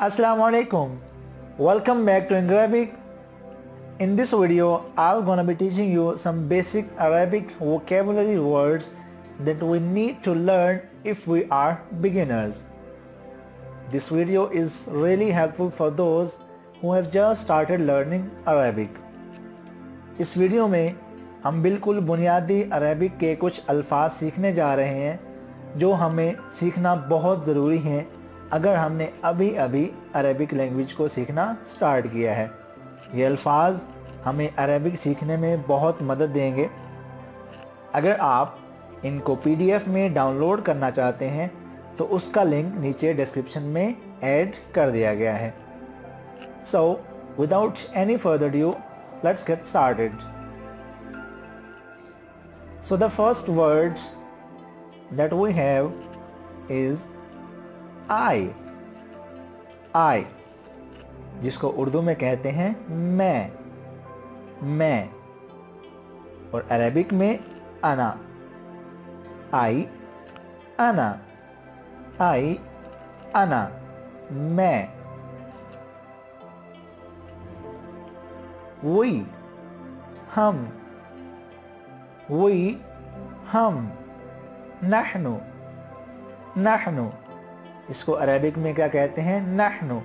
Assalamu alaikum. Welcome back to Arabic. In this video, I'm gonna be teaching you some basic Arabic vocabulary words that we need to learn if we are beginners. This video is really helpful for those who have just started learning Arabic. इस video में हम बिल्कुल बुनियादी Arabic के कुछ अल्फाज सीखने जा रहे हैं जो हमें सीखना बहुत ज़रूरी हैं अगर हमने अभी अभी अरबिक लैंग्वेज को सीखना स्टार्ट किया है। ये अल्फाज हमें अरबिक सीखने में बहुत मदद देंगे। अगर आप इनको PDF में डाउनलोड करना चाहते हैं तो उसका लिंक नीचे डिस्क्रिप्शन में ऐड कर दिया गया है। So without any further due, let's get started. So the first word that we have is I, जिसको उर्दू में कहते हैं मैं, और अरबिक में अना, अना, मैं। we, हम, नहनु, इसको अरबिक में क्या कहते हैं? नहनु।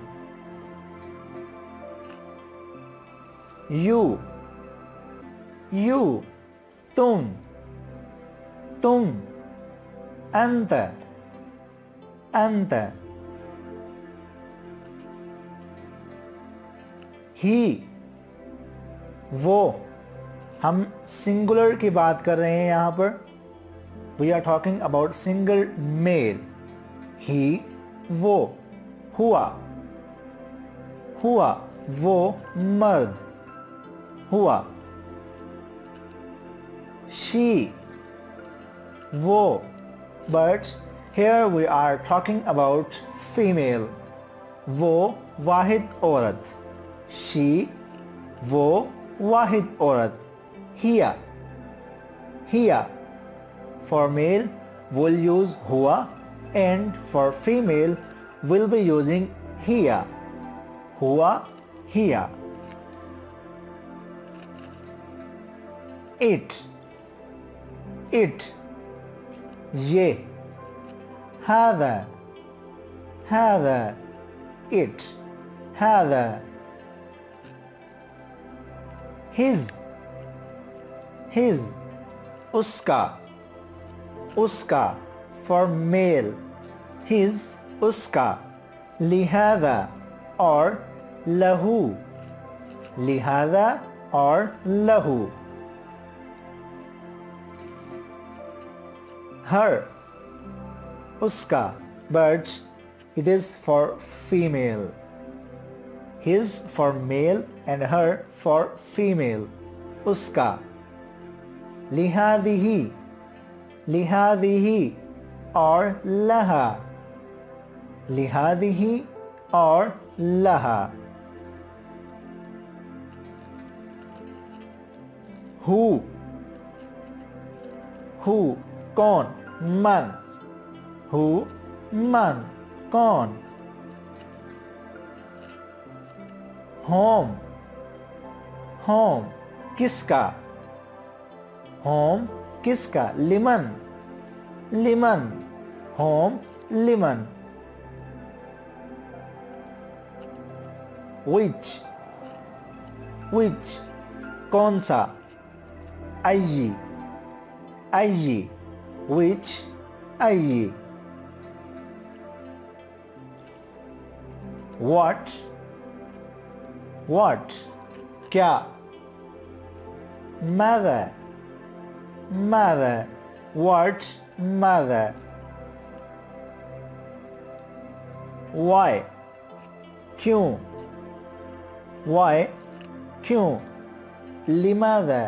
you, तुम, अंत, he, वो। हम सिंगुलर की बात कर रहे हैं यहाँ पर। We are talking about single male. He, वो। हुआ, वो मर्द, हुआ। शी, वो। But here we are talking about female। वो वाहिद औरत। शी, वो वाहिद औरत। हिया, for male we'll use हुआ, and for female we'll be using हिया, हुआ, हिया। it, ये। هذا, it, هذا। his, उसका, for male। his, उसका। लिहाजा और लहू, her, उसका, but it is for female। his for male and her for female। उसका। लिहादिही और लहा, और लहा। हु, कौन? मन, मन, कौन? होम, किसका? किसका? लिमन, होम, लिमन। which, कौन सा? अय्यी, which, अय्यी। what, क्या? mother, what, mother। why, क्यों? लिमादा,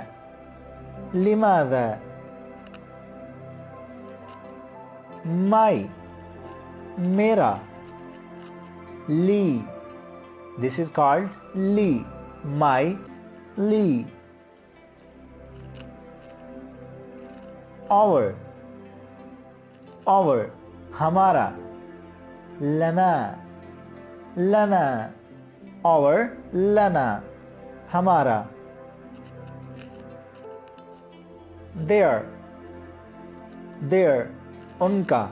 my, मेरा। ली, this is called Lee, my, Lee. our, हमारा। लना, lana, our, lana, हमारा. Their, उनका,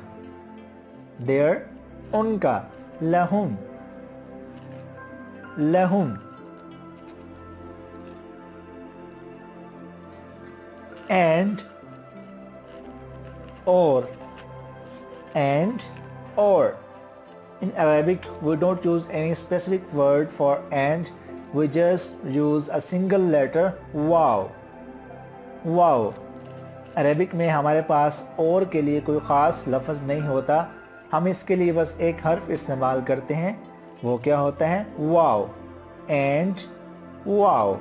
their, उनका, lahum, and, or, In Arabic, we don't use any specific word for and, we just use a single letter wow. Arabic में हमारे पास और के लिए कोई ख़ास लफ्ज़ नहीं होता, हम इसके लिए बस एक हर्फ इस्तेमाल करते हैं, वो क्या होता है? वाव. And wow.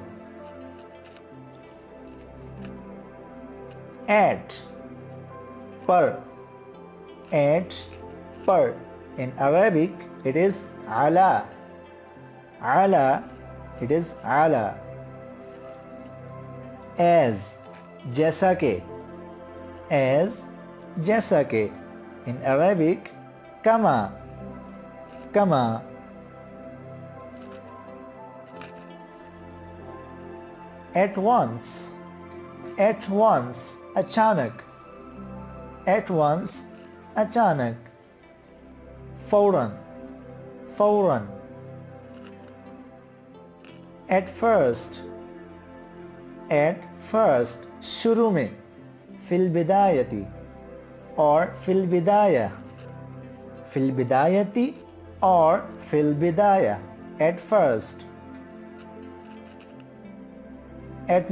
एट, पर. In Arabic, it is ala. It is ala. As, जैसा के. In Arabic, kama. At once, अचानक. फौरन. At first, शुरू में. फिल बिदायती और fill बिदाया. At first. At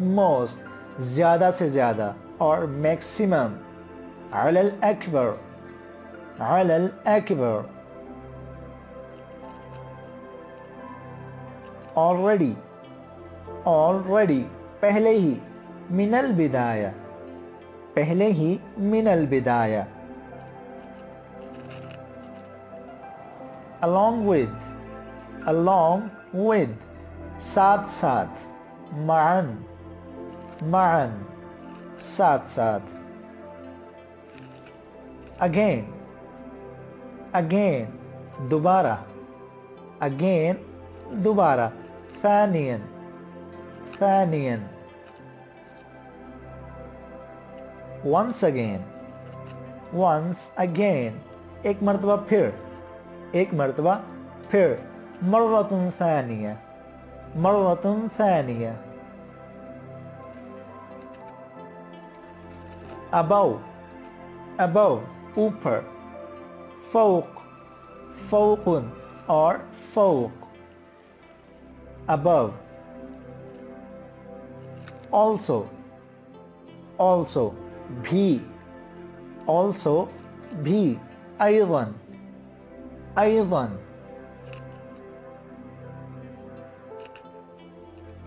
most, ज़्यादा से ज़्यादा और मैक्सिमम. अलल अकबर. already, पहले ही. मिनल बिदाया. along with, साथ. ma'an, साथ. again, दोबारा. ثانيا. once again, एक मर्तबा फिर. मर्रतुन ثانية. above, ऊपर. फौक़ और फौक़. above. also, भी. أيضا.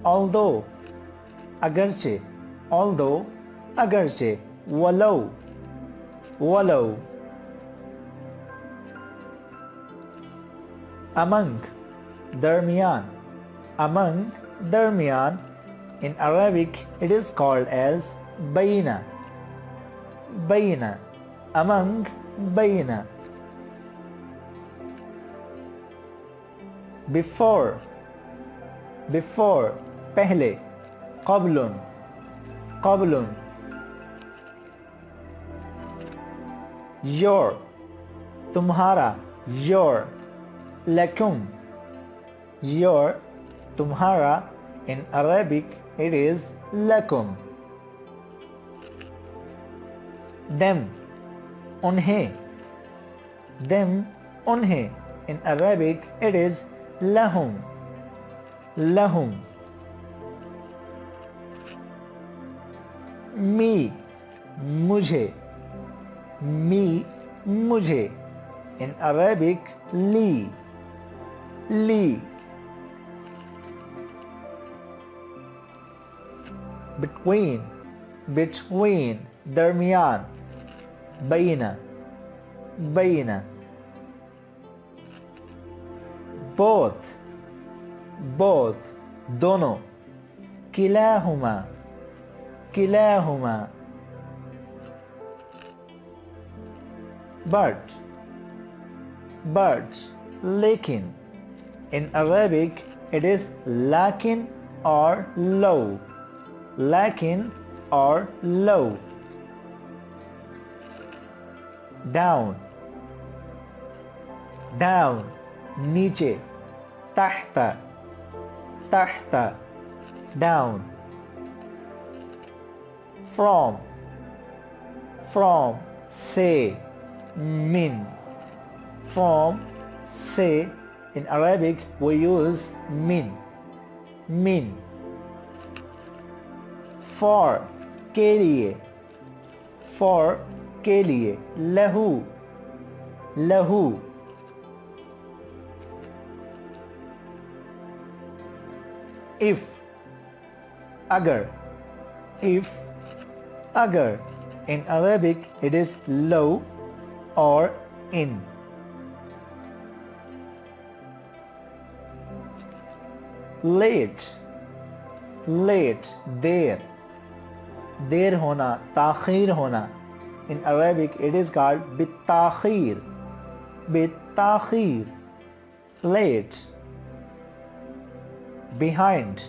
although, अगरचे. वलो. among, दरमियान. In Arabic, it is called as bayna. Among, bayna. Before, पहले. qablun. your, तुम्हारा. lakum, तुम्हारा. In Arabic, it is lakum. them, उन्हें. In Arabic, it is lahum. me, मुझे. In Arabic, li. between, दरमियान. bayna. both, दोनों. किलाहुमा. but, birds. Lekin. In Arabic it is lakin or low. Lakin or low. Down. Down. नीचे. tahta. Tahta. Down. From. From. Say. Min. From. Say. In Arabic we use min. Min. For. के लिए. For. के लिए. lahu. lahu. If. agar. If. agar. In Arabic it is low or in. Late. Late. देर. देर होना, ताख़ीर होना. In Arabic it is called बित्ताख़ीर. बित्ताख़ीर. Late. Behind.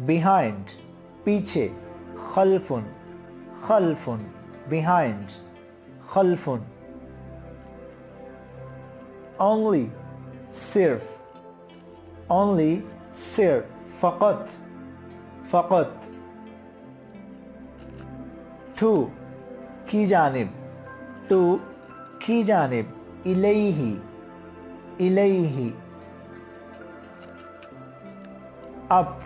Behind. पीछे. खल्फुन. खल्फुन. Behind. खल्फुन. Only. सिर्फ. Only. सिर्फ. फ़क़त. फ़क़त. To. की जानिब. To. की जानिब. इलैही. इलैही. Up.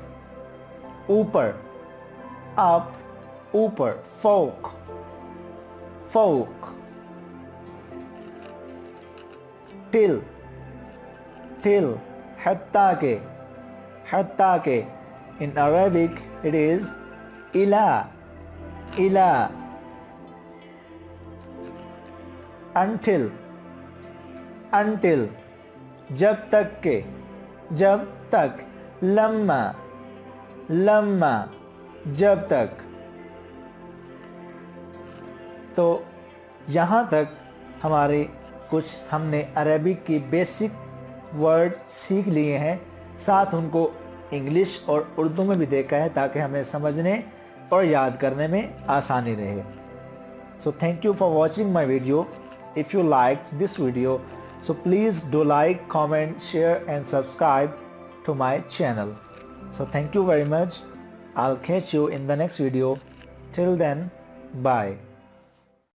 ऊपर. Up. ऊपर. फ़ौक़. फ़ौक़. Till. Till. हत्ता के. हत्ता के. In Arabic it is ila. Ila. Until. Until. जब तक के. जब तक. लम्मा. लम्मा. जब तक. तो यहाँ तक हमारे कुछ हमने अरबिक की बेसिक वर्ड्स सीख लिए हैं, साथ उनको इंग्लिश और उर्दू में भी देखा है ताकि हमें समझने और याद करने में आसानी रहे. So thank you for watching my video. If you like this video, so please do like, comment, share and subscribe to my channel. So thank you very much. I'll catch you in the next video. Till then, bye.